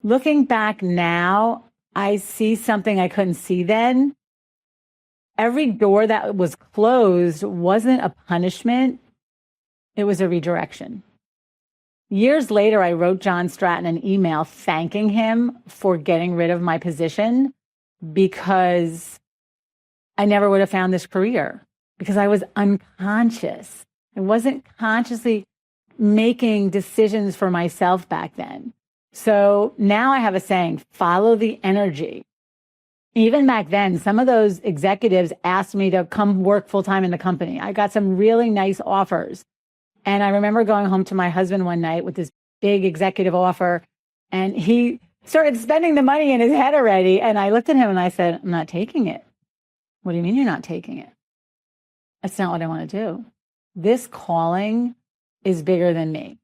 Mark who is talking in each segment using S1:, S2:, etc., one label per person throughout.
S1: Looking back now, I see something I couldn't see then. Every door that was closed wasn't a punishment. It was a redirection. Years later, I wrote John Stratton an email thanking him for getting rid of my position because I never would have found this career because I was unconscious. I wasn't consciously making decisions for myself back then. So now I have a saying, follow the energy. Even back then, some of those executives asked me to come work full time in the company. I got some really nice offers. And I remember going home to my husband one night with this big executive offer, and he started spending the money in his head already. And I looked at him and I said, I'm not taking it. What do you mean you're not taking it? That's not what I want to do. This calling is bigger than me.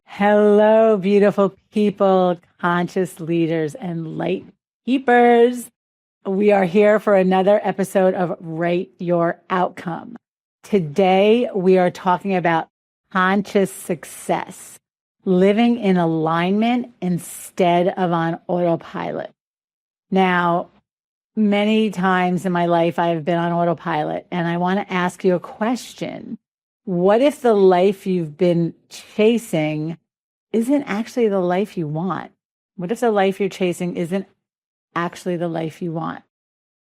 S1: Hello, beautiful people, conscious leaders, and light keepers. We are here for another episode of Write Your Outcome. Today, we are talking about conscious success, living in alignment instead of on autopilot. Now, many times in my life, I have been on autopilot, and I want to ask you a question. What if the life you've been chasing isn't actually the life you want? What if the life you're chasing isn't actually the life you want?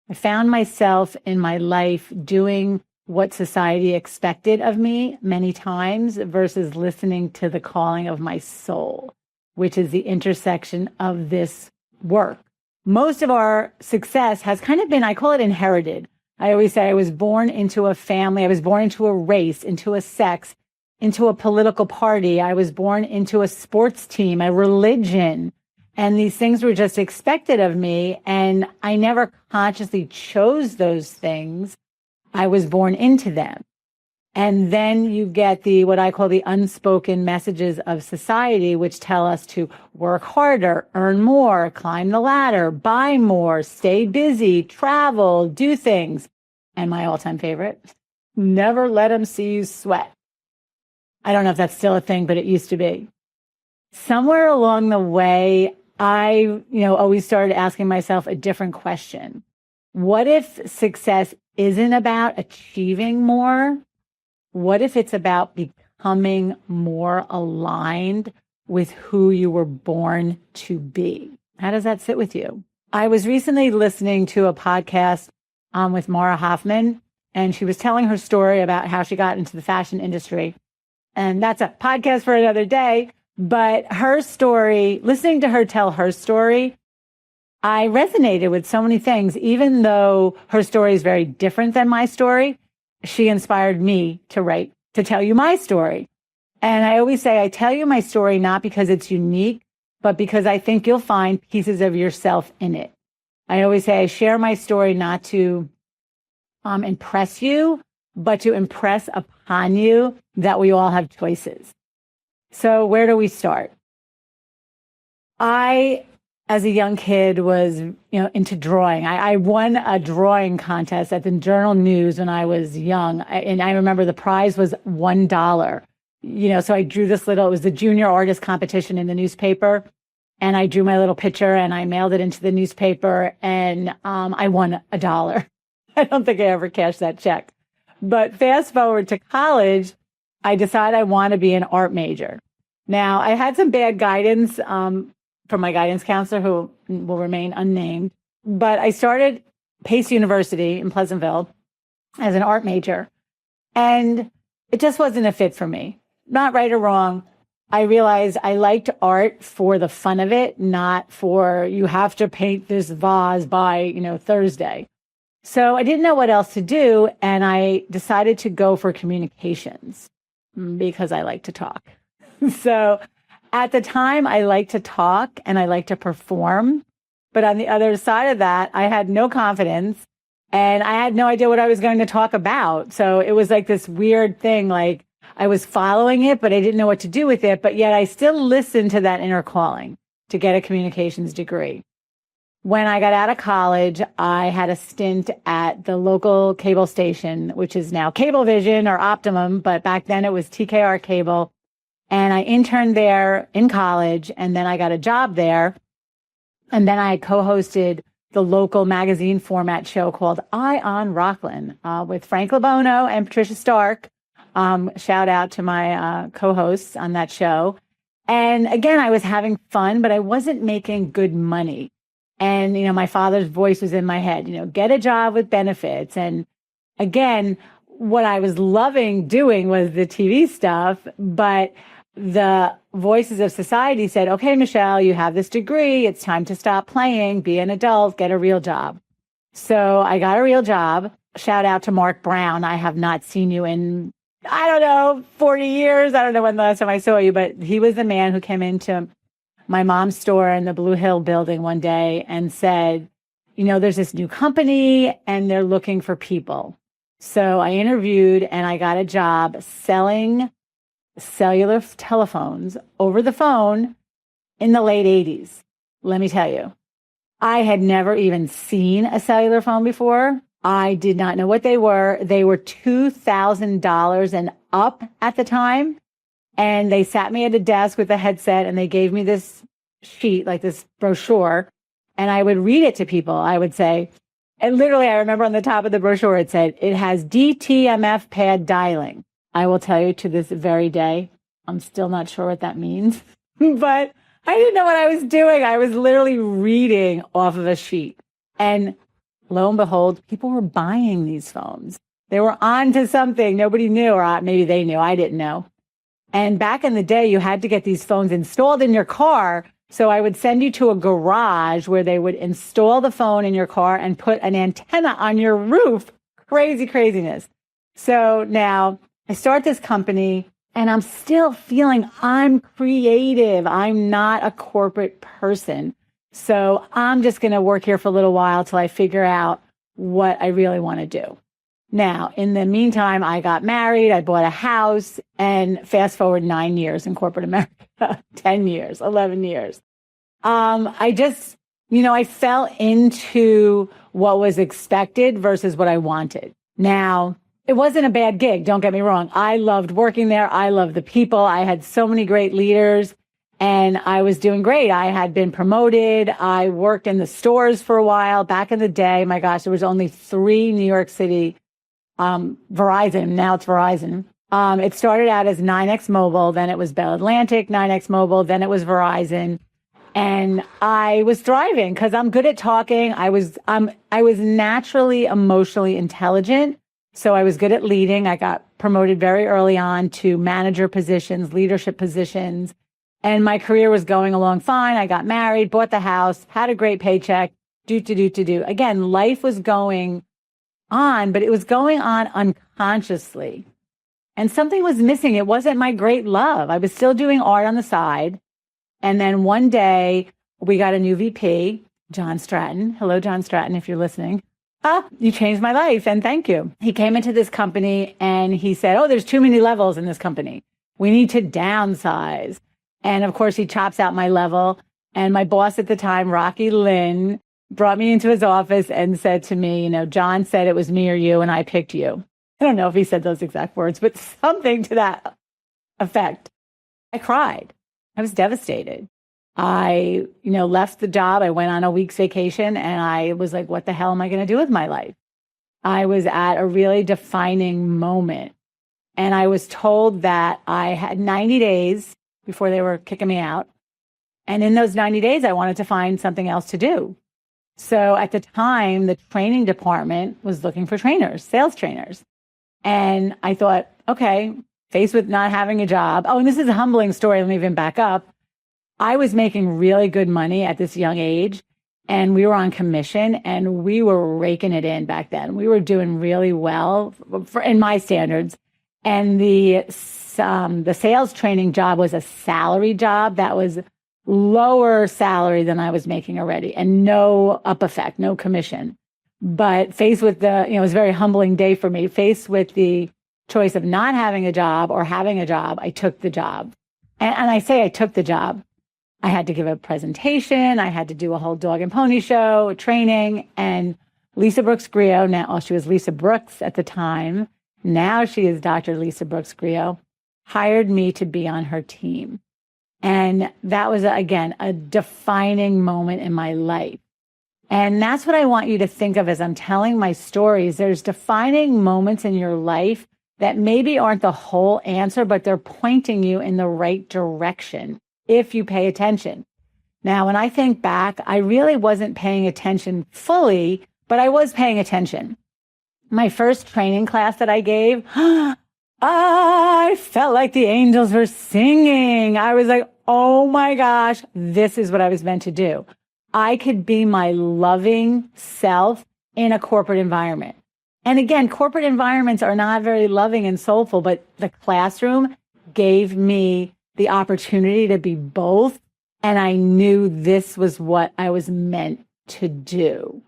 S1: I found myself in my life doing what society expected of me many times versus listening to the calling of my soul, which is the intersection of this work. Most of our success has kind of been, I call it inherited. I always say I was born into a family, I was born into a race, into a sex, into a political party. I was born into a sports team, a religion, and these things were just expected of me. And I never consciously chose those things. I was born into them. And then you get what I call the unspoken messages of society, which tell us to work harder, earn more, climb the ladder, buy more, stay busy, travel, do things. And my all-time favorite, never let them see you sweat. I don't know if that's still a thing, but it used to be. Somewhere along the way, I, always started asking myself a different question. What if success isn't about achieving more? What if it's about becoming more aligned with who you were born to be? How does that sit with you? I was recently listening to a podcast with Mara Hoffman, and she was telling her story about how she got into the fashion industry. And that's a podcast for another day. But her story, listening to her tell her story, I resonated with so many things. Even though her story is very different than my story, she inspired me to tell you my story. And I always say, I tell you my story not because it's unique, but because I think you'll find pieces of yourself in it. I always say I share my story not to impress you, but to impress upon you that we all have choices. So where do we start? I, as a young kid, was into drawing. I won a drawing contest at the Journal News when I was young, and I remember the prize was $1. So I drew it was the junior artist competition in the newspaper, and I drew my little picture and I mailed it into the newspaper, and I won $1. I don't think I ever cashed that check. But fast forward to college, I decided I want to be an art major. Now, I had some bad guidance from my guidance counselor, who will remain unnamed, but I started Pace University in Pleasantville as an art major, and it just wasn't a fit for me. Not right or wrong. I realized I liked art for the fun of it, not for you have to paint this vase by, Thursday. So I didn't know what else to do, and I decided to go for communications because I like to talk. So at the time, I like to talk and I like to perform. But on the other side of that, I had no confidence and I had no idea what I was going to talk about. So it was like this weird thing, like I was following it, but I didn't know what to do with it. But yet I still listened to that inner calling to get a communications degree. When I got out of college, I had a stint at the local cable station, which is now Cablevision or Optimum, but back then it was TKR Cable. And I interned there in college, and then I got a job there. And then I co-hosted the local magazine format show called Eye on Rockland with Frank Labono and Patricia Stark. Shout out to my co-hosts on that show. And again, I was having fun, but I wasn't making good money. And, my father's voice was in my head, get a job with benefits. And again, what I was loving doing was the TV stuff, but the voices of society said, okay, Michele, you have this degree. It's time to stop playing, be an adult, get a real job. So I got a real job. Shout out to Mark Brown. I have not seen you in, 40 years. I don't know when the last time I saw you, but he was the man who came into my mom's store in the Blue Hill building one day and said, there's this new company and they're looking for people. So I interviewed and I got a job selling cellular telephones over the phone in the late 80s. Let me tell you, I had never even seen a cellular phone before. I did not know what they were. They were $2,000 and up at the time. And they sat me at a desk with a headset and they gave me this sheet, like this brochure, and I would read it to people. I would say, and literally I remember on the top of the brochure, it said, it has DTMF pad dialing. I will tell you to this very day, I'm still not sure what that means, but I didn't know what I was doing. I was literally reading off of a sheet. And lo and behold, people were buying these phones. They were on to something nobody knew, or maybe they knew, I didn't know. And back in the day, you had to get these phones installed in your car. So I would send you to a garage where they would install the phone in your car and put an antenna on your roof. Craziness. So now I start this company and I'm still feeling I'm creative. I'm not a corporate person. So I'm just going to work here for a little while till I figure out what I really want to do. Now, in the meantime, I got married, I bought a house, and fast forward 9 years in corporate America, 10 years, 11 years. I just, I fell into what was expected versus what I wanted. Now, it wasn't a bad gig, don't get me wrong. I loved working there. I loved the people. I had so many great leaders, and I was doing great. I had been promoted. I worked in the stores for a while. Back in the day, my gosh, there was only 3 New York City Verizon. Now it's Verizon. It started out as 9X Mobile, then it was Bell Atlantic, 9X Mobile, then it was Verizon. And I was thriving because I'm good at talking. I was naturally emotionally intelligent. So I was good at leading. I got promoted very early on to manager positions, leadership positions. And my career was going along fine. I got married, bought the house, had a great paycheck, do. Again, life was going on, but it was going on unconsciously. And something was missing. It wasn't my great love. I was still doing art on the side. And then one day we got a new VP, John Stratton. Hello, John Stratton, if you're listening. You changed my life, and thank you. He came into this company and he said, there's too many levels in this company. We need to downsize. And of course, he chops out my level. And my boss at the time, Rocky Lynn, brought me into his office and said to me, John said it was me or you, and I picked you. I don't know if he said those exact words, but something to that effect. I cried. I was devastated. I, left the job. I went on a week's vacation and I was like, what the hell am I going to do with my life? I was at a really defining moment. And I was told that I had 90 days before they were kicking me out. And in those 90 days, I wanted to find something else to do. So at the time, the training department was looking for trainers, sales trainers. And I thought, okay, faced with not having a job. And this is a humbling story. Let me even back up. I was making really good money at this young age, and we were on commission, and we were raking it in back then. We were doing really well in my standards. And the sales training job was a salary job that was lower salary than I was making already, and no up effect, no commission. But faced with it was a very humbling day for me. Faced with the choice of not having a job or having a job, I took the job. And I say I took the job. I had to give a presentation. I had to do a whole dog and pony show, a training. And Lisa Brooks Griot, now she was Lisa Brooks at the time. Now she is Dr. Lisa Brooks Griot, hired me to be on her team. And that was, again, a defining moment in my life. And that's what I want you to think of as I'm telling my stories. There's defining moments in your life that maybe aren't the whole answer, but they're pointing you in the right direction if you pay attention. Now, when I think back, I really wasn't paying attention fully, but I was paying attention. My first training class that I gave, I felt like the angels were singing. I was like, oh my gosh, this is what I was meant to do. I could be my loving self in a corporate environment. And again, corporate environments are not very loving and soulful, but the classroom gave me the opportunity to be both. And I knew this was what I was meant to do.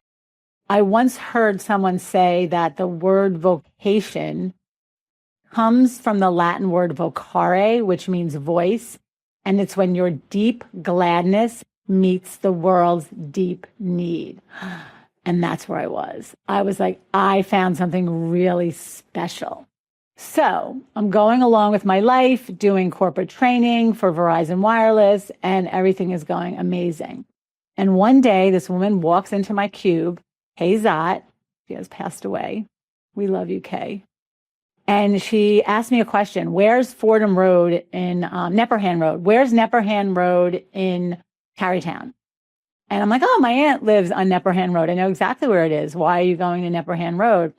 S1: I once heard someone say that the word vocation comes from the Latin word vocare, which means voice. And it's when your deep gladness meets the world's deep need. And that's where I was. I was like, I found something really special. So I'm going along with my life, doing corporate training for Verizon Wireless, and everything is going amazing. And one day, this woman walks into my cube, Kay Zott. She has passed away. We love you, Kay. And she asked me a question. Where's Fordham Road in Nepperhan Road? Where's Nepperhan Road in Tarrytown? And I'm like, oh, my aunt lives on Nepperhan Road. I know exactly where it is. Why are you going to Nepperhan Road?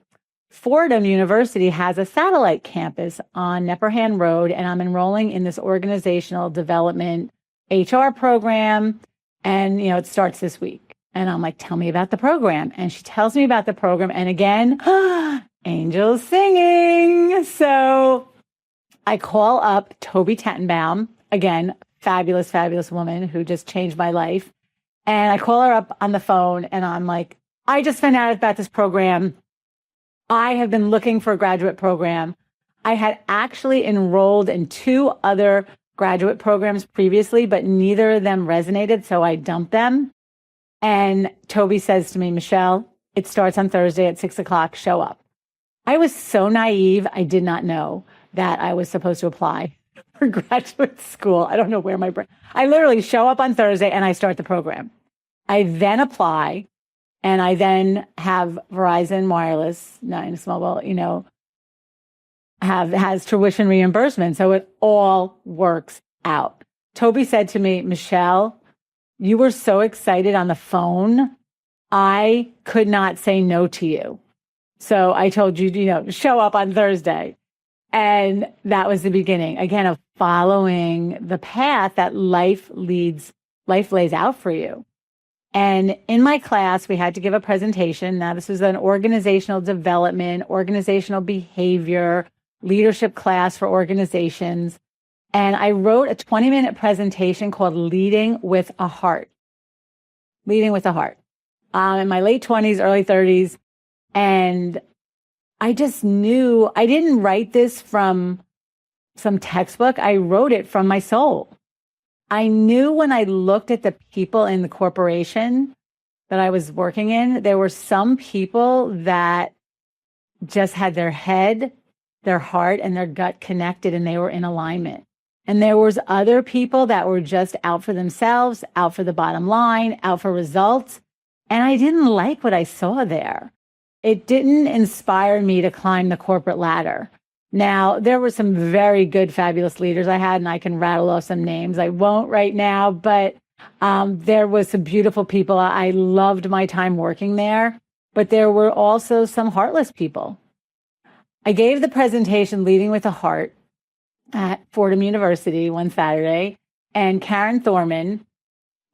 S1: Fordham University has a satellite campus on Nepperhan Road, and I'm enrolling in this organizational development HR program. And, it starts this week. And I'm like, tell me about the program. And she tells me about the program. And again, angels singing. So I call up Toby Tettenbaum, again, fabulous, fabulous woman who just changed my life. And I call her up on the phone and I'm like, I just found out about this program. I have been looking for a graduate program. I had actually enrolled in 2 other graduate programs previously, but neither of them resonated. So I dumped them. And Toby says to me, Michele, it starts on Thursday at 6:00. Show up. I was so naive. I did not know that I was supposed to apply for graduate school. I don't know where my brain. I literally show up on Thursday and I start the program. I then apply and I then have Verizon Wireless, Nines Mobile, has tuition reimbursement. So it all works out. Toby said to me, Michele, you were so excited on the phone. I could not say no to you. So I told you, show up on Thursday. And that was the beginning, again, of following the path that life lays out for you. And in my class, we had to give a presentation. Now, this was an organizational development, organizational behavior, leadership class for organizations. And I wrote a 20-minute presentation called Leading with a Heart. Leading with a Heart. In my late 20s, early 30s. And I just knew I didn't write this from some textbook. I wrote it from my soul. I knew when I looked at the people in the corporation that I was working in, there were some people that just had their head, their heart, and their gut connected, and they were in alignment. And there was other people that were just out for themselves, out for the bottom line, out for results. And I didn't like what I saw there. It didn't inspire me to climb the corporate ladder. Now, there were some very good, fabulous leaders I had, and I can rattle off some names. I won't right now, but there was some beautiful people. I loved my time working there, but there were also some heartless people. I gave the presentation Leading with a Heart at Fordham University one Saturday, and Karen Thorman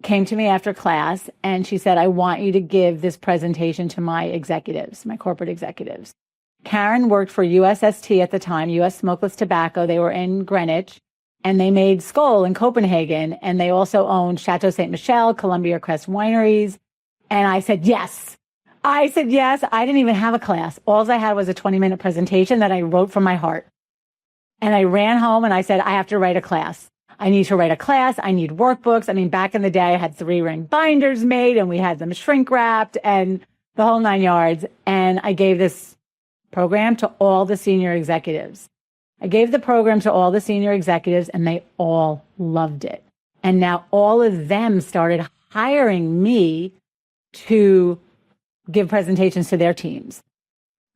S1: came to me after class, and she said, I want you to give this presentation to my executives, my corporate executives. Karen worked for USST at the time, US Smokeless Tobacco. They were in Greenwich, and they made Skoal in Copenhagen, and they also owned Chateau Ste. Michelle, Columbia Crest Wineries. And I said, yes. I didn't even have a class. All I had was a 20-minute presentation that I wrote from my heart. And I ran home and I said, I have to write a class. I need to write a class. I need workbooks. I mean, back in the day, I had 3-ring binders made and we had them shrink wrapped and the whole 9 yards. And I gave this program to all the senior executives. I gave the program to all the senior executives and they all loved it. And now all of them started hiring me to give presentations to their teams.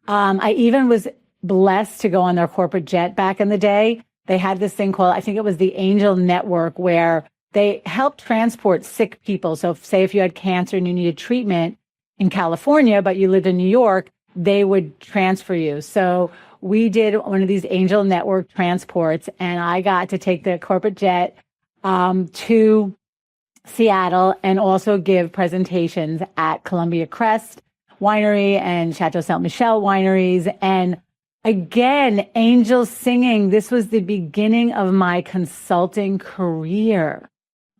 S1: I even was blessed to go on their corporate jet back in the day. They had this thing called, I think it was the Angel Network, where they helped transport sick people. So say if you had cancer and you needed treatment in California, but you lived in New York, they would transfer you. So we did one of these Angel Network transports, and I got to take the corporate jet to Seattle and also give presentations at Columbia Crest Winery and Chateau Saint Michelle wineries. And again, angels singing. This was the beginning of my consulting career.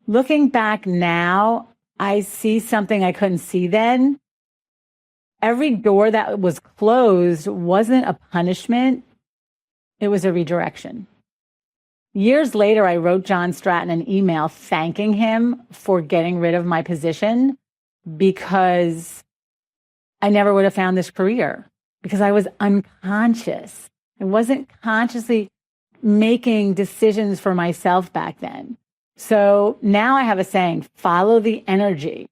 S1: Looking back now, I see something I couldn't see then. Every door that was closed wasn't a punishment. It was a redirection. Years later, I wrote John Stratton an email thanking him for getting rid of my position because I never would have found this career because I was unconscious. I wasn't consciously making decisions for myself back then. So now I have a saying, follow the energy.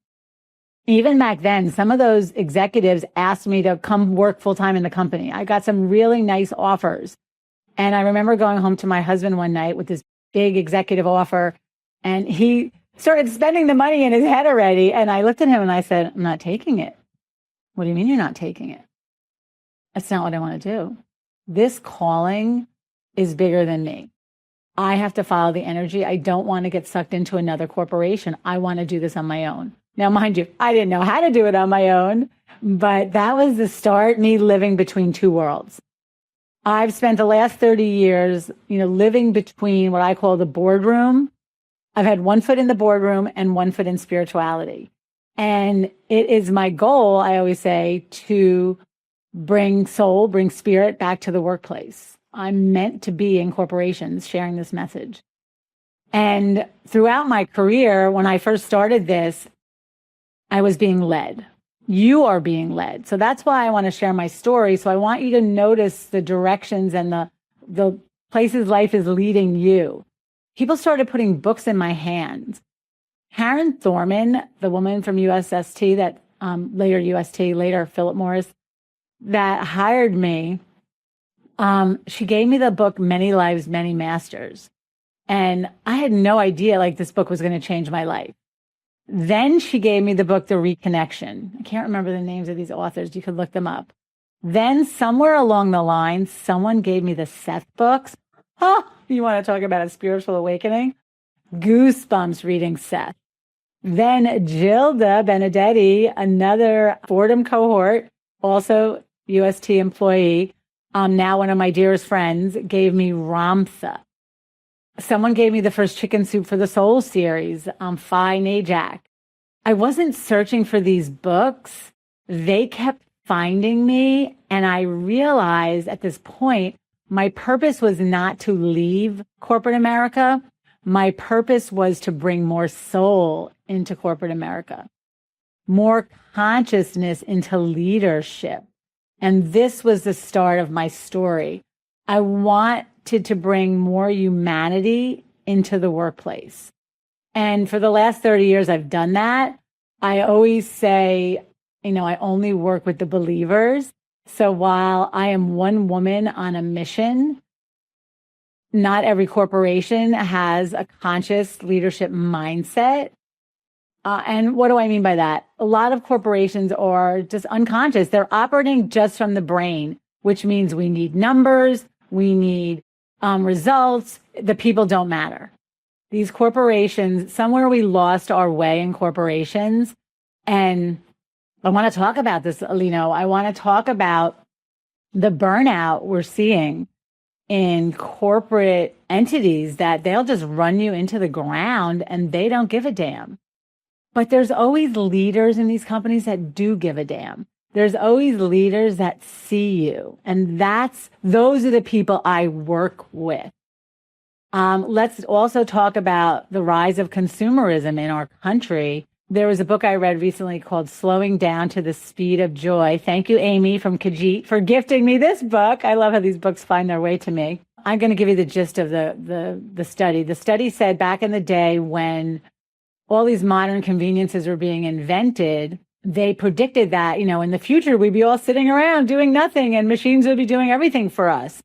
S1: Even back then, some of those executives asked me to come work full time in the company. I got some really nice offers. And I remember going home to my husband one night with this big executive offer, and he started spending the money in his head already. And I looked at him and I said, I'm not taking it. What do you mean you're not taking it? That's not what I want to do. This calling is bigger than me. I have to follow the energy. I don't want to get sucked into another corporation. I want to do this on my own. Now, mind you, I didn't know how to do it on my own, but that was the start, me living between two worlds. I've spent the last 30 years, living between what I call the boardroom. I've had one foot in the boardroom and one foot in spirituality. And it is my goal, I always say, to bring soul, bring spirit back to the workplace. I'm meant to be in corporations sharing this message. And throughout my career, when I first started this, I was being led. You are being led. So that's why I want to share my story. So I want you to notice the directions and the places life is leading you. People started putting books in my hands. Karen Thorman, the woman from USST that later UST, later Philip Morris, that hired me, she gave me the book Many Lives, Many Masters. And I had no idea this book was going to change my life. Then she gave me the book, The Reconnection. I can't remember the names of these authors. You could look them up. Then somewhere along the line, someone gave me the Seth books. You want to talk about a spiritual awakening? Goosebumps reading Seth. Then Gilda Benedetti, another Fordham cohort, also UST employee, now one of my dearest friends, gave me Ramtha. Someone gave me the first Chicken Soup for the Soul series, Phi Najak. I wasn't searching for these books. They kept finding me. And I realized at this point, my purpose was not to leave corporate America. My purpose was to bring more soul into corporate America, more consciousness into leadership. And this was the start of my story. I wanted to bring more humanity into the workplace. And for the last 30 years, I've done that. I always say, I only work with the believers. So while I am one woman on a mission, not every corporation has a conscious leadership mindset. And what do I mean by that? A lot of corporations are just unconscious. They're operating just from the brain, which means we need numbers, we need results. The people don't matter. These corporations, somewhere we lost our way in corporations. And I want to talk about this, I want to talk about the burnout we're seeing in corporate entities, that they'll just run you into the ground and they don't give a damn. But there's always leaders in these companies that do give a damn. There's always leaders that see you. And those are the people I work with. Let's also talk about the rise of consumerism in our country. There was a book I read recently called Slowing Down to the Speed of Joy. Thank you, Amy from Khajiit, for gifting me this book. I love how these books find their way to me. I'm going to give you the gist of the study. The study said back in the day when all these modern conveniences were being invented, they predicted that, in the future, we'd be all sitting around doing nothing and machines would be doing everything for us.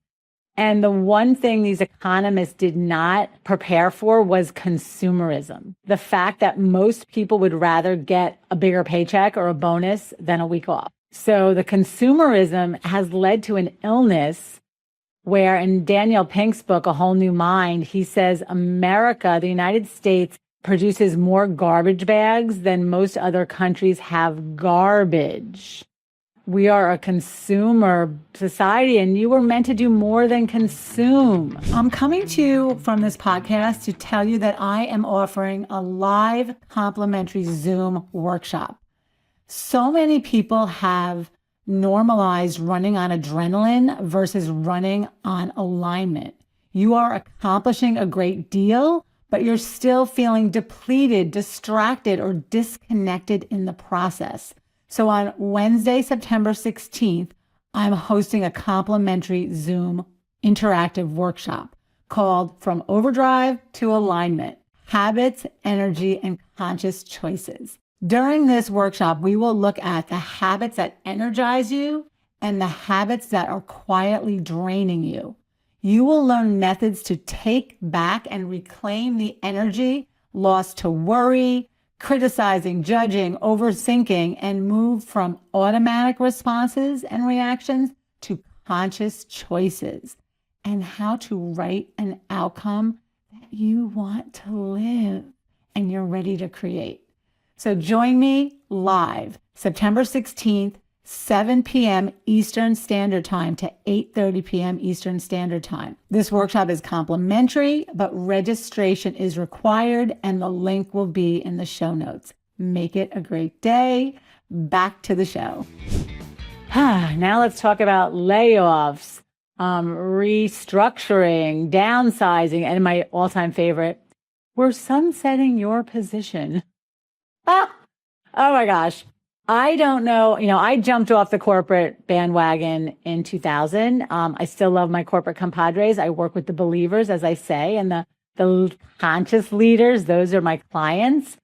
S1: And the one thing these economists did not prepare for was consumerism. The fact that most people would rather get a bigger paycheck or a bonus than a week off. So the consumerism has led to an illness where in Daniel Pink's book, A Whole New Mind, he says America, the United States, produces more garbage bags than most other countries have garbage. We are a consumer society, and you were meant to do more than consume. I'm coming to you from this podcast to tell you that I am offering a live complimentary Zoom workshop. So many people have normalized running on adrenaline versus running on alignment. You are accomplishing a great deal, but you're still feeling depleted, distracted, or disconnected in the process. So on Wednesday, September 16th, I'm hosting a complimentary Zoom interactive workshop called From Overdrive to Alignment, Habits, Energy, and Conscious Choices. During this workshop, we will look at the habits that energize you and the habits that are quietly draining you. You will learn methods to take back and reclaim the energy lost to worry, criticizing, judging, overthinking, and move from automatic responses and reactions to conscious choices, and how to write an outcome that you want to live and you're ready to create. So join me live September 16th, 7 p.m. Eastern Standard Time to 8:30 p.m. Eastern Standard Time. This workshop is complimentary, but registration is required, and the link will be in the show notes. Make it a great day. Back to the show. Now let's talk about layoffs, restructuring, downsizing, and my all-time favorite, we're sunsetting your position. Oh my gosh. I don't know. I jumped off the corporate bandwagon in 2000. I still love my corporate compadres. I work with the believers, as I say, and the conscious leaders. Those are my clients.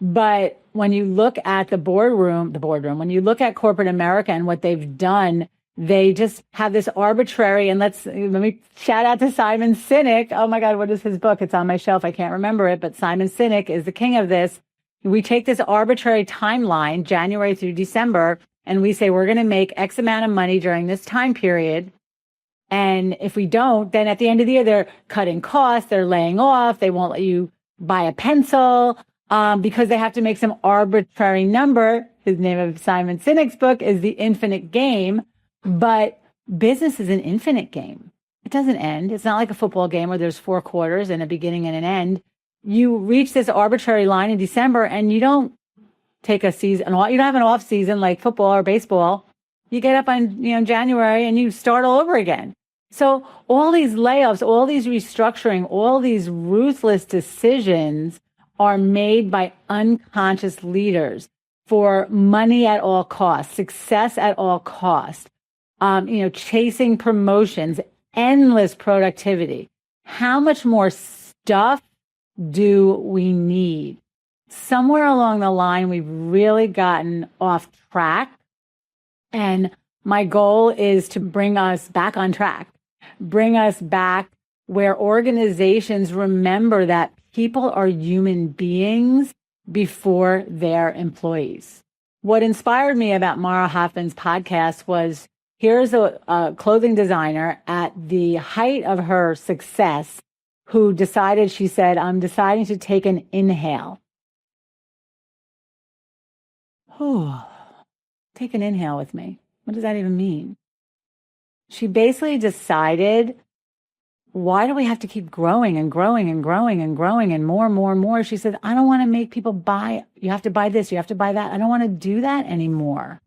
S1: But when you look at the boardroom, when you look at corporate America and what they've done, they just have this arbitrary, and let me shout out to Simon Sinek. Oh my God, what is his book? It's on my shelf. I can't remember it, but Simon Sinek is the king of this. We take this arbitrary timeline, January through December, and we say we're going to make X amount of money during this time period. And if we don't, then at the end of the year, they're cutting costs, they're laying off, they won't let you buy a pencil because they have to make some arbitrary number. His name of Simon Sinek's book is The Infinite Game, but business is an infinite game. It doesn't end. It's not like a football game where there's 4 quarters and a beginning and an end. You reach this arbitrary line in December and you don't take a season, you don't have an off season like football or baseball. You get up on, January and you start all over again. So all these layoffs, all these restructuring, all these ruthless decisions are made by unconscious leaders for money at all costs, success at all costs, chasing promotions, endless productivity. How much more stuff do we need? Somewhere along the line, we've really gotten off track. And my goal is to bring us back on track, bring us back where organizations remember that people are human beings before they're employees. What inspired me about Mara Hoffman's podcast was, here's a clothing designer at the height of her success who she said, I'm deciding to take an inhale. Take an inhale with me. What does that even mean? She basically decided, why do we have to keep growing and growing and growing and growing and more and more and more? She said, I don't want to make people buy, you have to buy this, you have to buy that. I don't want to do that anymore.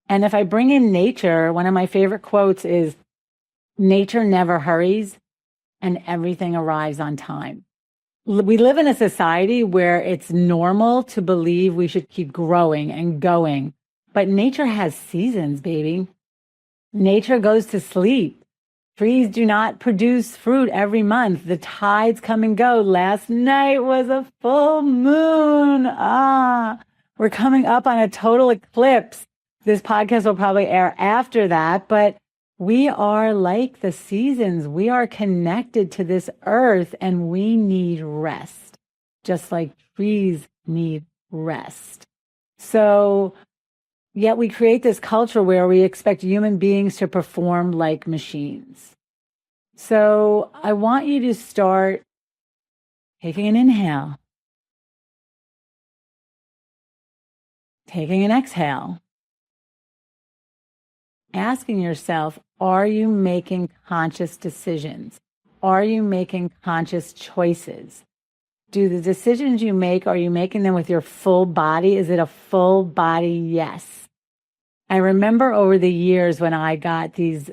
S1: And if I bring in nature, one of my favorite quotes is, nature never hurries. and everything arrives on time. We live in a society where it's normal to believe we should keep growing and going, but nature has seasons, baby. Nature goes to sleep. Trees do not produce fruit every month. The tides come and go. Last night was a full moon. We're coming up on a total eclipse. This podcast will probably air after that, but we are like the seasons. We are connected to this earth and we need rest, just like trees need rest. So yet we create this culture where we expect human beings to perform like machines. So I want you to start taking an inhale, taking an exhale, asking yourself, are you making conscious decisions? Are you making conscious choices? Do the decisions you make, are you making them with your full body? Is it a full body yes? I remember over the years when I got these,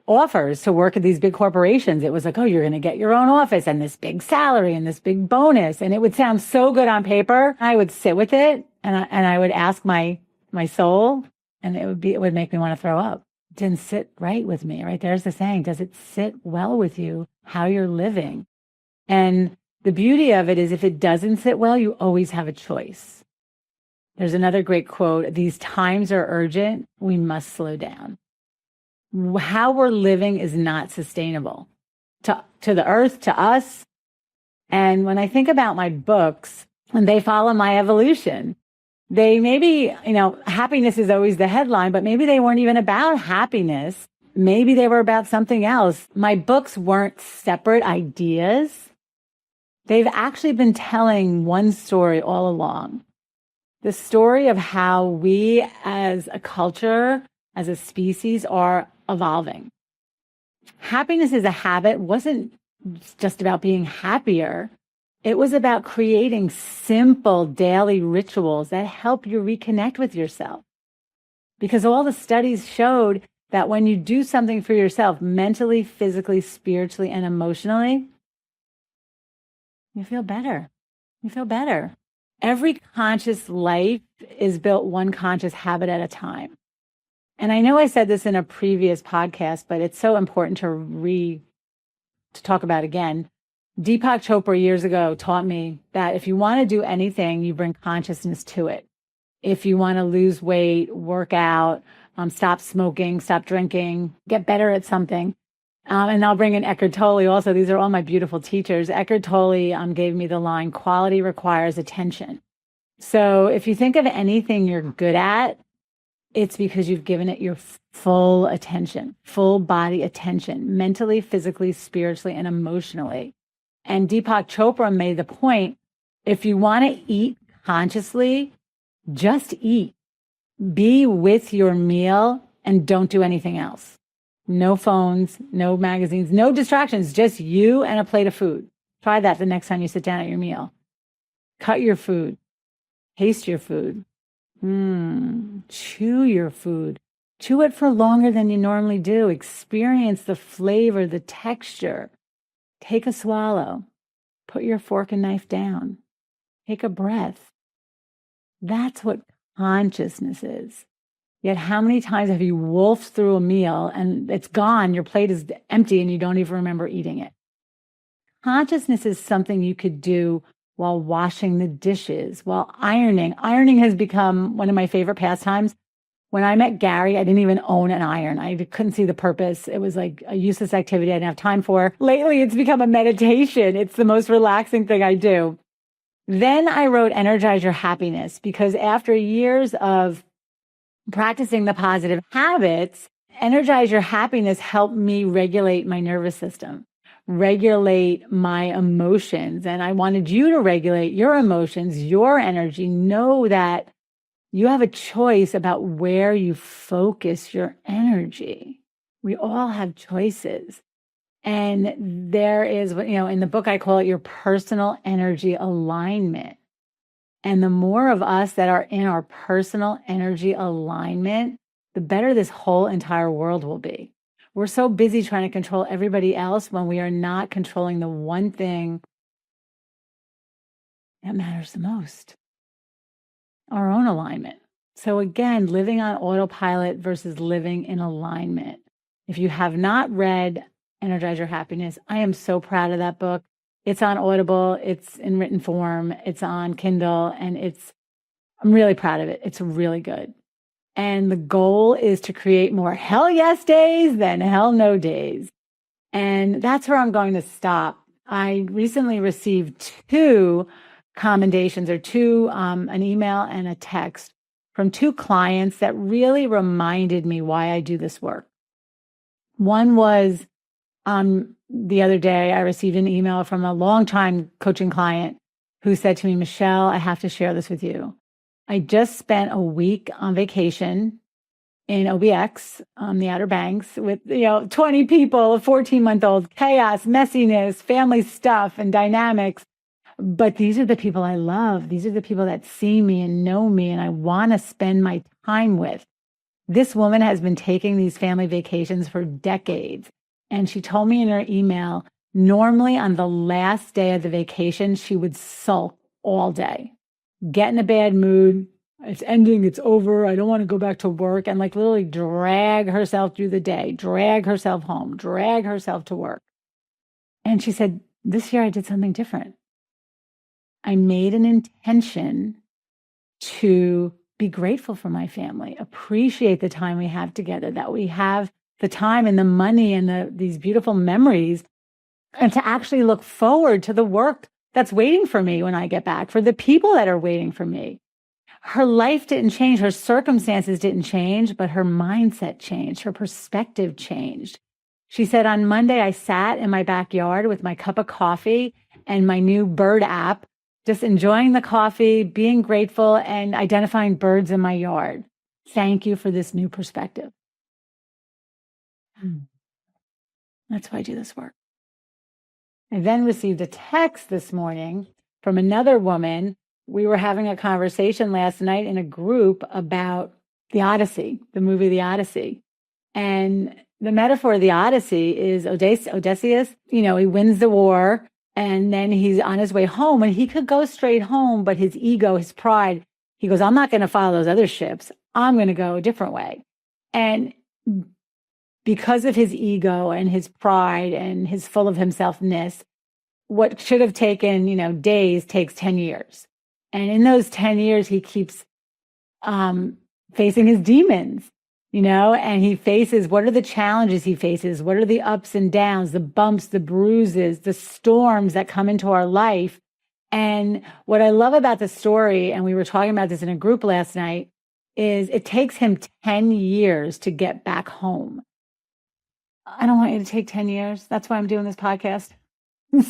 S1: offers to work at these big corporations, it was like, oh, you're going to get your own office and this big salary and this big bonus. And it would sound so good on paper. I would sit with it and I would ask my soul, and it would make me want to throw up. It didn't sit right with me, right? There's the saying, does it sit well with you how you're living? And the beauty of it is if it doesn't sit well, you always have a choice. There's another great quote, these times are urgent, we must slow down. How we're living is not sustainable to the earth, to us. And when I think about my books, and they follow my evolution, they maybe, happiness is always the headline, but maybe they weren't even about happiness. Maybe they were about something else. My books weren't separate ideas. They've actually been telling one story all along. The story of how we as a culture, as a species, are evolving. Happiness is a habit wasn't just about being happier. It was about creating simple daily rituals that help you reconnect with yourself. Because all the studies showed that when you do something for yourself, mentally, physically, spiritually, and emotionally, you feel better. You feel better. Every conscious life is built one conscious habit at a time. And I know I said this in a previous podcast, but it's so important to talk about again. Deepak Chopra years ago taught me that if you want to do anything, you bring consciousness to it. If you want to lose weight, work out, stop smoking, stop drinking, get better at something. And I'll bring in Eckhart Tolle also. These are all my beautiful teachers. Eckhart Tolle gave me the line, quality requires attention. So if you think of anything you're good at, it's because you've given it your full attention, full body attention, mentally, physically, spiritually, and emotionally. And Deepak Chopra made the point, if you want to eat consciously, just eat. Be with your meal and don't do anything else. No phones, no magazines, no distractions, just you and a plate of food. Try that the next time you sit down at your meal. Cut your food. Taste your food. Chew your food. Chew it for longer than you normally do. Experience the flavor, the texture. Take a swallow. Put your fork and knife down. Take a breath. That's what consciousness is. Yet how many times have you wolfed through a meal and it's gone, your plate is empty and you don't even remember eating it? Consciousness is something you could do while washing the dishes, while ironing. Ironing has become one of my favorite pastimes. When I met Gary, I didn't even own an iron. I couldn't see the purpose. It was like a useless activity I didn't have time for. Lately, it's become a meditation. It's the most relaxing thing I do. Then I wrote Energize Your Happiness because after years of practicing the positive habits, Energize Your Happiness helped me regulate my nervous system, regulate my emotions. And I wanted you to regulate your emotions, your energy. Know that you have a choice about where you focus your energy. We all have choices. And there is, in the book, I call it your personal energy alignment. And the more of us that are in our personal energy alignment, the better this whole entire world will be. We're so busy trying to control everybody else when we are not controlling the one thing that matters the most, our own alignment. So again, living on autopilot versus living in alignment. If you have not read Energize Your Happiness, I am so proud of that book. It's on Audible, it's in written form, it's on Kindle, and I'm really proud of it. It's really good. And the goal is to create more hell yes days than hell no days. And that's where I'm going to stop. I recently received two commendations, or an email and a text from two clients that really reminded me why I do this work. One was the other day, I received an email from a longtime coaching client who said to me, Michele, I have to share this with you. I just spent a week on vacation in OBX on the Outer Banks with 20 people, a 14-month-old, chaos, messiness, family stuff, and dynamics. But these are the people I love. These are the people that see me and know me and I want to spend my time with. This woman has been taking these family vacations for decades. And she told me in her email, normally on the last day of the vacation, she would sulk all day, get in a bad mood. It's ending, it's over, I don't want to go back to work, and like literally drag herself through the day, drag herself home, drag herself to work. And she said, this year I did something different. I made an intention to be grateful for my family, appreciate the time we have together, that we have the time and the money and these beautiful memories, and to actually look forward to the work that's waiting for me when I get back, for the people that are waiting for me. Her life didn't change, her circumstances didn't change, but her mindset changed, her perspective changed. She said, on Monday, I sat in my backyard with my cup of coffee and my new bird app, just enjoying the coffee, being grateful, and identifying birds in my yard. Thank you for this new perspective. That's why I do this work. I then received a text this morning from another woman. We were having a conversation last night in a group about the Odyssey, the movie The Odyssey. And the metaphor of the Odyssey is Odysseus, he wins the war and then he's on his way home and he could go straight home, but his ego, his pride, he goes, I'm not going to follow those other ships. I'm going to go a different way. And because of his ego and his pride and his full of himselfness, what should have taken, days takes 10 years. And in those 10 years, he keeps facing his demons, and he faces, what are the challenges he faces? What are the ups and downs, the bumps, the bruises, the storms that come into our life? And what I love about the story, and we were talking about this in a group last night, is it takes him 10 years to get back home. I don't want you to take 10 years. That's why I'm doing this podcast.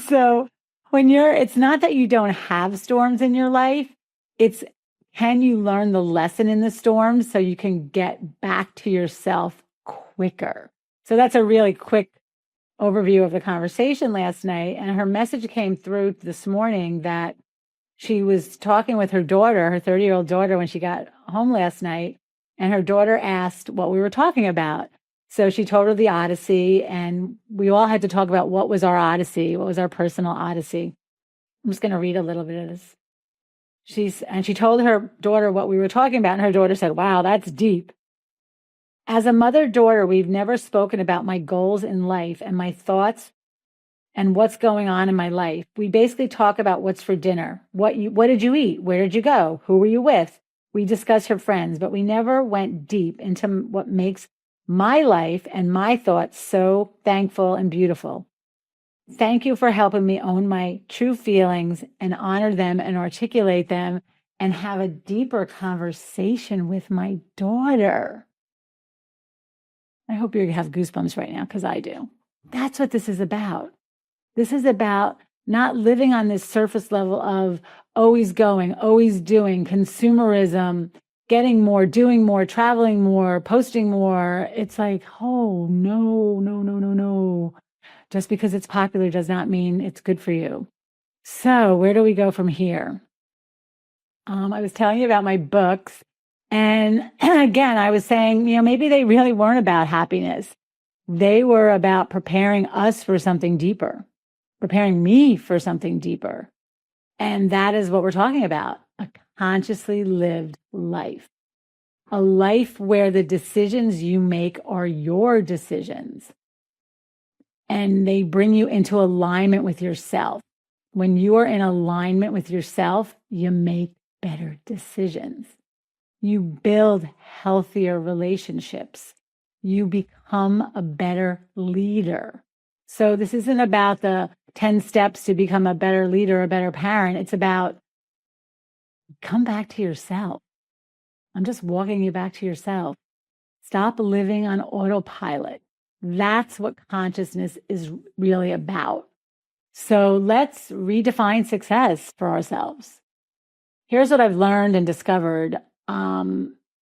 S1: So it's not that you don't have storms in your life. It's, can you learn the lesson in the storm so you can get back to yourself quicker? So that's a really quick overview of the conversation last night. And her message came through this morning that she was talking with her daughter, her 30-year-old daughter, when she got home last night. And her daughter asked what we were talking about. So she told her the Odyssey, and we all had to talk about what was our Odyssey, what was our personal Odyssey. I'm just going to read a little bit of this. She told her daughter what we were talking about, and her daughter said, wow, that's deep. As a mother-daughter, we've never spoken about my goals in life and my thoughts and what's going on in my life. We basically talk about what's for dinner. What did you eat? Where did you go? Who were you with? We discuss her friends, but we never went deep into what makes my life and my thoughts so thankful and beautiful. Thank you for helping me own my true feelings and honor them and articulate them and have a deeper conversation with my daughter. I hope you have goosebumps right now, because I do. That's what this is about. This is about not living on this surface level of always going, always doing, consumerism, getting more, doing more, traveling more, posting more. It's like, oh, no, no, no, no, no. Just because it's popular does not mean it's good for you. So where do we go from here? I was telling you about my books. And again, I was saying, maybe they really weren't about happiness. They were about preparing us for something deeper, preparing me for something deeper. And that is what we're talking about, a consciously lived life. A life where the decisions you make are your decisions. And they bring you into alignment with yourself. When you are in alignment with yourself, you make better decisions. You build healthier relationships. You become a better leader. So this isn't about the 10 steps to become a better leader, a better parent. It's about come back to yourself. I'm just walking you back to yourself. Stop living on autopilot. That's what consciousness is really about. So let's redefine success for ourselves. Here's what I've learned and discovered.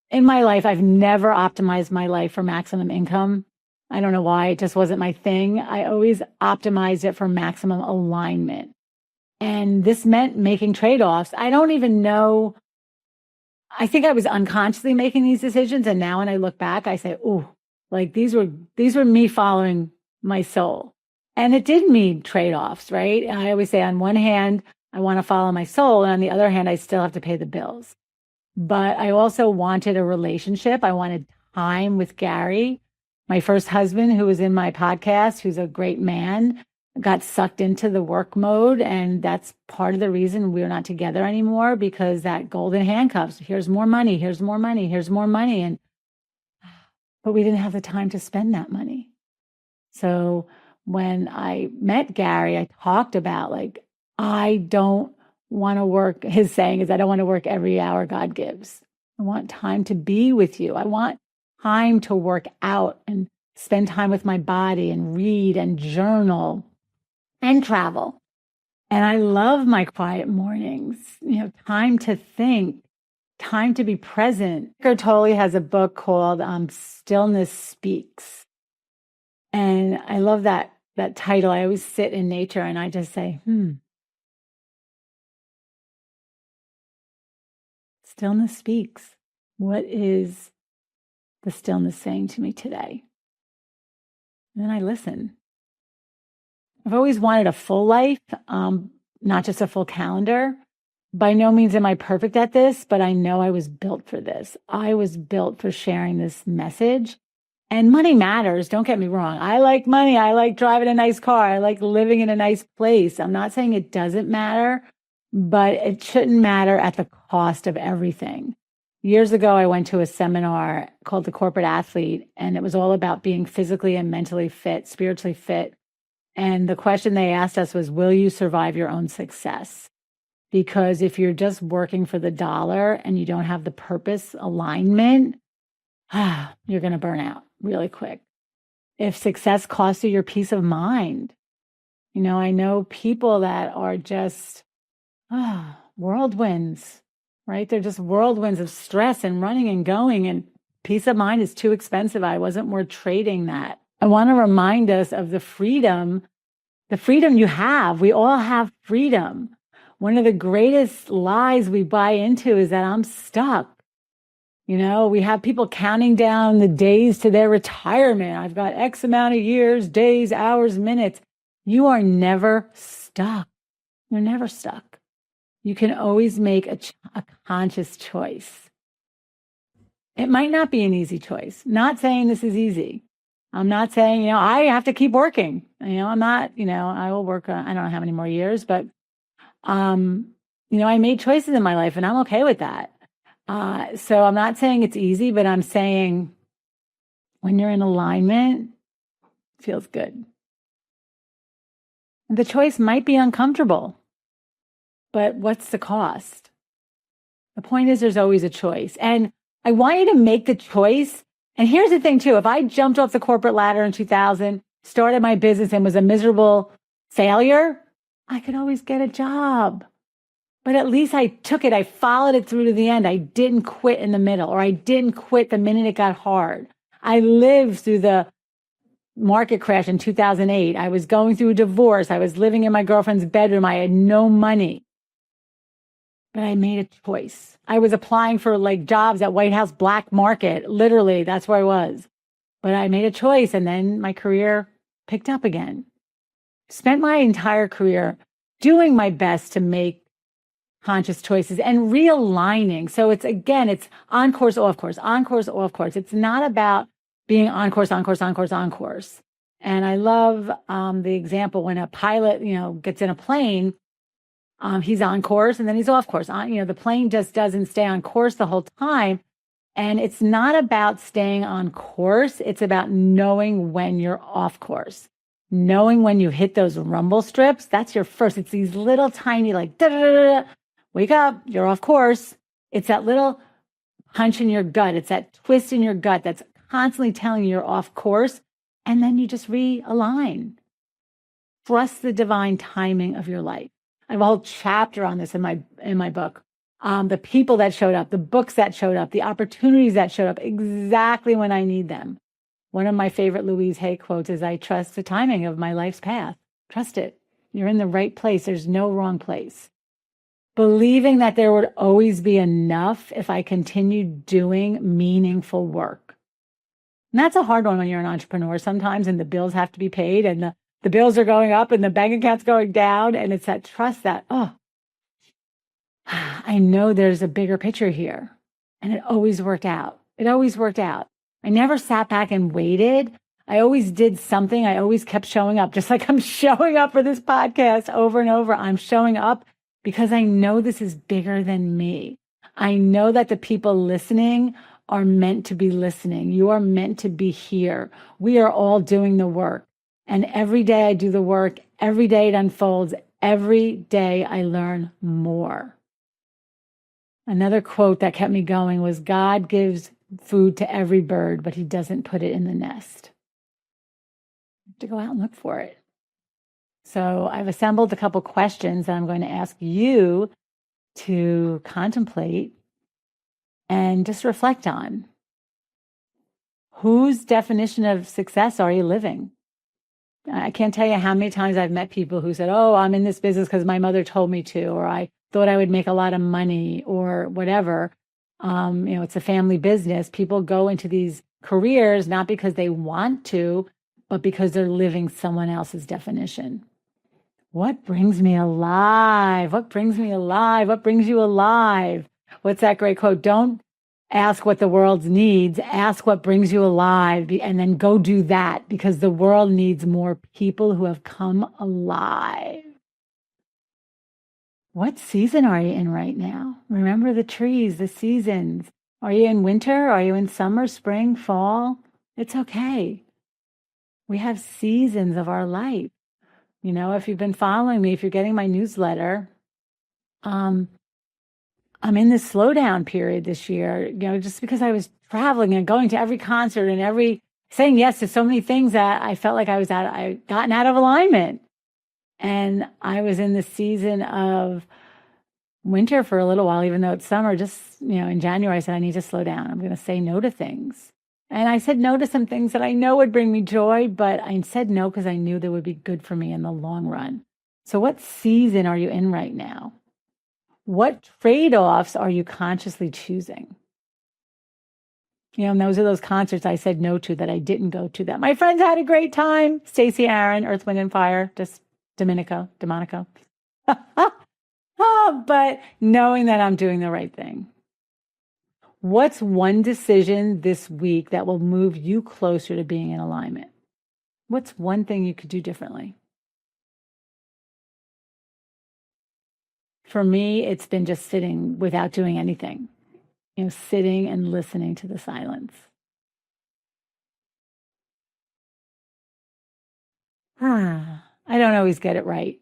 S1: In my life, I've never optimized my life for maximum income. I don't know why. It just wasn't my thing. I always optimized it for maximum alignment. And this meant making trade-offs. I don't even know. I think I was unconsciously making these decisions. And now when I look back, I say, oh, like these were me following my soul. And it did mean trade-offs, right? And I always say on one hand, I want to follow my soul. And on the other hand, I still have to pay the bills. But I also wanted a relationship. I wanted time with Gary, my first husband, who was in my podcast, who's a great man, got sucked into the work mode. And that's part of the reason we're not together anymore, because that golden handcuffs, here's more money, here's more money, here's more money. But we didn't have the time to spend that money. So when I met Gary, I talked about I don't want to work. His saying is, I don't want to work every hour God gives. I want time to be with you. I want time to work out and spend time with my body and read and journal and travel. And I love my quiet mornings, time to think, time to be present. Eckhart Tolle has a book called Stillness Speaks. And I love that title. I always sit in nature and I just say, Stillness speaks. What is the stillness saying to me today? And then I listen. I've always wanted a full life, not just a full calendar. By no means am I perfect at this, but I know I was built for this. I was built for sharing this message. And money matters. Don't get me wrong. I like money. I like driving a nice car. I like living in a nice place. I'm not saying it doesn't matter, but it shouldn't matter at the cost of everything. Years ago, I went to a seminar called The Corporate Athlete, and it was all about being physically and mentally fit, spiritually fit. And the question they asked us was, will you survive your own success? Because if you're just working for the dollar and you don't have the purpose alignment, you're going to burn out really quick. If success costs you your peace of mind, I know people that are just whirlwinds, right? They're just whirlwinds of stress and running and going, and peace of mind is too expensive. I wasn't worth trading that. I want to remind us of the freedom you have. We all have freedom. One of the greatest lies we buy into is that I'm stuck. We have people counting down the days to their retirement. I've got X amount of years, days, hours, minutes. You are never stuck. You're never stuck. You can always make a conscious choice. It might not be an easy choice. Not saying this is easy. I'm not saying, I have to keep working. I'm not, I will work, I don't know how many more years, but, I made choices in my life and I'm okay with that. So I'm not saying it's easy, but I'm saying when you're in alignment, it feels good. The choice might be uncomfortable, but what's the cost? The point is there's always a choice. And I want you to make the choice. And here's the thing too, if I jumped off the corporate ladder in 2000, started my business and was a miserable failure, I could always get a job. But at least I took it. I followed it through to the end. I didn't quit in the middle, or I didn't quit the minute it got hard. I lived through the market crash in 2008. I was going through a divorce. I was living in my girlfriend's bedroom. I had no money. But I made a choice. I was applying for jobs at White House Black Market. Literally, that's where I was. but I made a choice and then my career picked up again. Spent my entire career doing my best to make conscious choices and realigning. So it's on course, off course, on course, off course. It's not about being on course, on course, on course, on course. And I love the example when a pilot, gets in a plane, he's on course and then he's off course. The plane just doesn't stay on course the whole time. And it's not about staying on course. It's about knowing when you're off course. Knowing when you hit those rumble strips, that's your first. It's these little tiny like, wake up, you're off course. It's that little punch in your gut. It's that twist in your gut that's constantly telling you you're off course. And then you just realign. Trust the divine timing of your life. I have a whole chapter on this in my book. The people that showed up, the books that showed up, the opportunities that showed up exactly when I need them. One of my favorite Louise Hay quotes is, I trust the timing of my life's path. Trust it. You're in the right place. There's no wrong place. Believing that there would always be enough if I continued doing meaningful work. And that's a hard one when you're an entrepreneur sometimes, and the bills have to be paid, and the bills are going up and the bank account's going down. And it's that trust that, I know there's a bigger picture here. And it always worked out. It always worked out. I never sat back and waited. I always did something. I always kept showing up, just like I'm showing up for this podcast over and over. I'm showing up because I know this is bigger than me. I know that the people listening are meant to be listening. You are meant to be here. We are all doing the work. And every day I do the work. Every day it unfolds. Every day I learn more. Another quote that kept me going was, God gives food to every bird, but he doesn't put it in the nest. You have to go out and look for it. So I've assembled a couple questions that I'm going to ask you to contemplate and just reflect on. Whose definition of success are you living? I can't tell you how many times I've met people who said, I'm in this business because my mother told me to, or I thought I would make a lot of money, or whatever. It's a family business. People go into these careers not because they want to, but because they're living someone else's definition. What brings me alive? What brings me alive? What brings you alive? What's that great quote? Don't ask what the world needs. Ask what brings you alive, and then go do that, because the world needs more people who have come alive. What season are you in right now? Remember the trees, the seasons. Are you in winter? Are you in summer, spring, fall? It's okay. We have seasons of our life. If you've been following me, if you're getting my newsletter, I'm in this slowdown period this year, just because I was traveling and going to every concert and saying yes to so many things that I felt like I gotten out of alignment. And I was in the season of winter for a little while, even though it's summer. Just, in January, I said, I need to slow down. I'm going to say no to things. And I said no to some things that I know would bring me joy, but I said no because I knew they would be good for me in the long run. So what season are you in right now? What trade-offs are you consciously choosing? And those are those concerts I said no to that I didn't go to, that my friends had a great time. Stacey Aaron, Earth, Wind, and Fire, just Demonico. But knowing that I'm doing the right thing. What's one decision this week that will move you closer to being in alignment? What's one thing you could do differently? For me, it's been just sitting without doing anything, sitting and listening to the silence. I don't always get it right.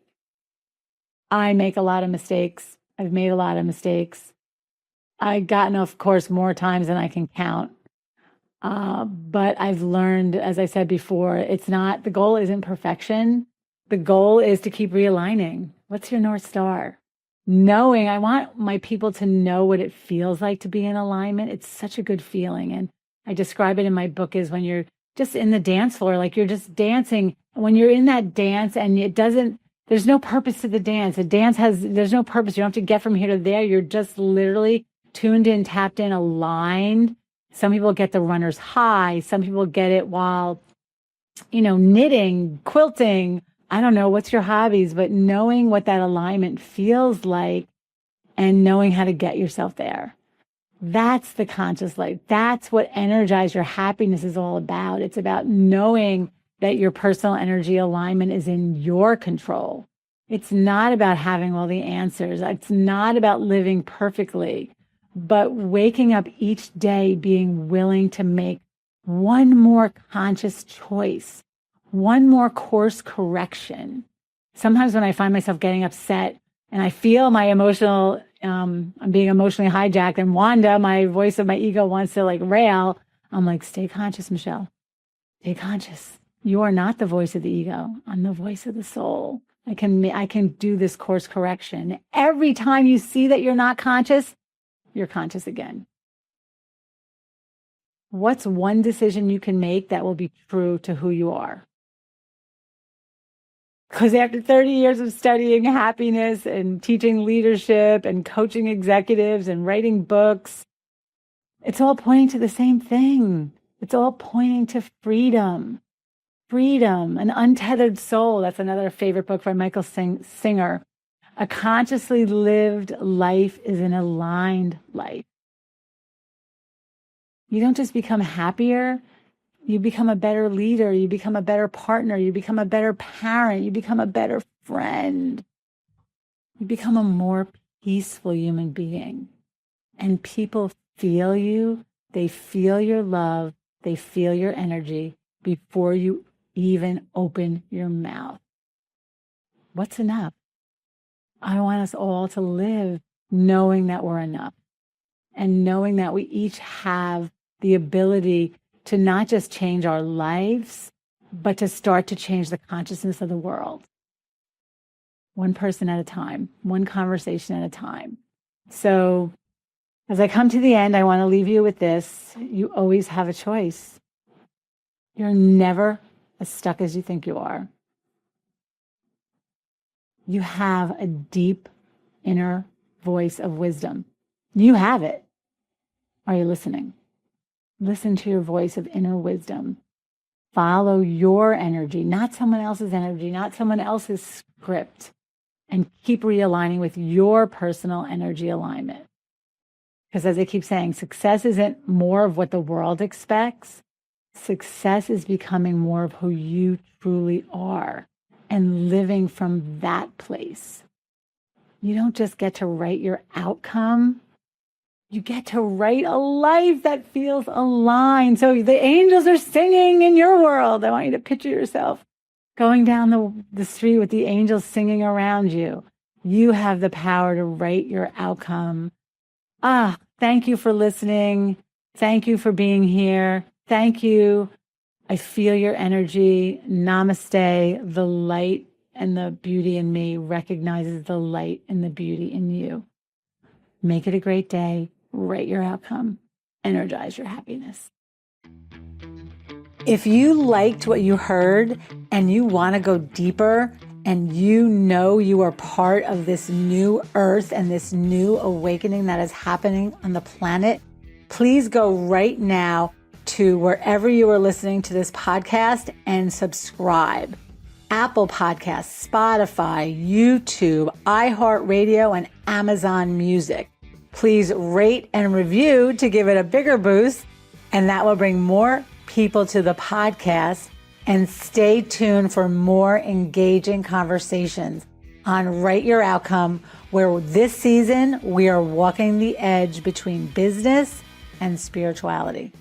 S1: I make a lot of mistakes. I've made a lot of mistakes. I've gotten off course more times than I can count. But I've learned, as I said before, the goal isn't perfection. The goal is to keep realigning. What's your North Star? I want my people to know what it feels like to be in alignment. It's such a good feeling. And I describe it in my book as when you're just in the dance floor, like you're just dancing. When you're in that dance and there's no purpose to the dance. There's no purpose. You don't have to get from here to there. You're just literally tuned in, tapped in, aligned. Some people get the runner's high. Some people get it while, knitting, quilting. I don't know, what's your hobbies, but knowing what that alignment feels like and knowing how to get yourself there. That's the conscious life. That's what Energize Your Happiness is all about. It's about knowing that your personal energy alignment is in your control. It's not about having all the answers. It's not about living perfectly, but waking up each day being willing to make one more conscious choice, one more course correction. Sometimes when I find myself getting upset and I feel my I'm being emotionally hijacked, and Wanda, my voice of my ego, wants to rail, I'm like, stay conscious, Michele. Stay conscious. You are not the voice of the ego. I'm the voice of the soul. I can do this course correction. Every time you see that you're not conscious, you're conscious again. What's one decision you can make that will be true to who you are? Because after 30 years of studying happiness and teaching leadership and coaching executives and writing books, it's all pointing to the same thing. It's all pointing to freedom. Freedom, an untethered soul. That's another favorite book by Michael Singer. A consciously lived life is an aligned life. You don't just become happier. You become a better leader. You become a better partner. You become a better parent. You become a better friend. You become a more peaceful human being. And people feel you. They feel your love. They feel your energy before you even open your mouth. What's enough? I want us all to live knowing that we're enough and knowing that we each have the ability to not just change our lives, but to start to change the consciousness of the world. One person at a time, one conversation at a time. So as I come to the end, I want to leave you with this. You always have a choice. You're never as stuck as you think you are. You have a deep inner voice of wisdom. You have it. Are you listening? Listen to your voice of inner wisdom. Follow your energy, not someone else's energy, not someone else's script, and keep realigning with your personal energy alignment. Because as I keep saying, success isn't more of what the world expects. Success is becoming more of who you truly are and living from that place. You don't just get to write your outcome. You get to write a life that feels aligned. So the angels are singing in your world. I want you to picture yourself going down the street with the angels singing around you. You have the power to write your outcome. Thank you for listening. Thank you for being here. Thank you. I feel your energy. Namaste. The light and the beauty in me recognizes the light and the beauty in you. Make it a great day. Write your outcome. Energize your happiness. If you liked what you heard and you want to go deeper and you are part of this new earth and this new awakening that is happening on the planet, please go right now to wherever you are listening to this podcast and subscribe. Apple Podcasts, Spotify, YouTube, iHeartRadio, and Amazon Music. Please rate and review to give it a bigger boost, and that will bring more people to the podcast. And stay tuned for more engaging conversations on Write Your Outcome, where this season we are walking the edge between business and spirituality.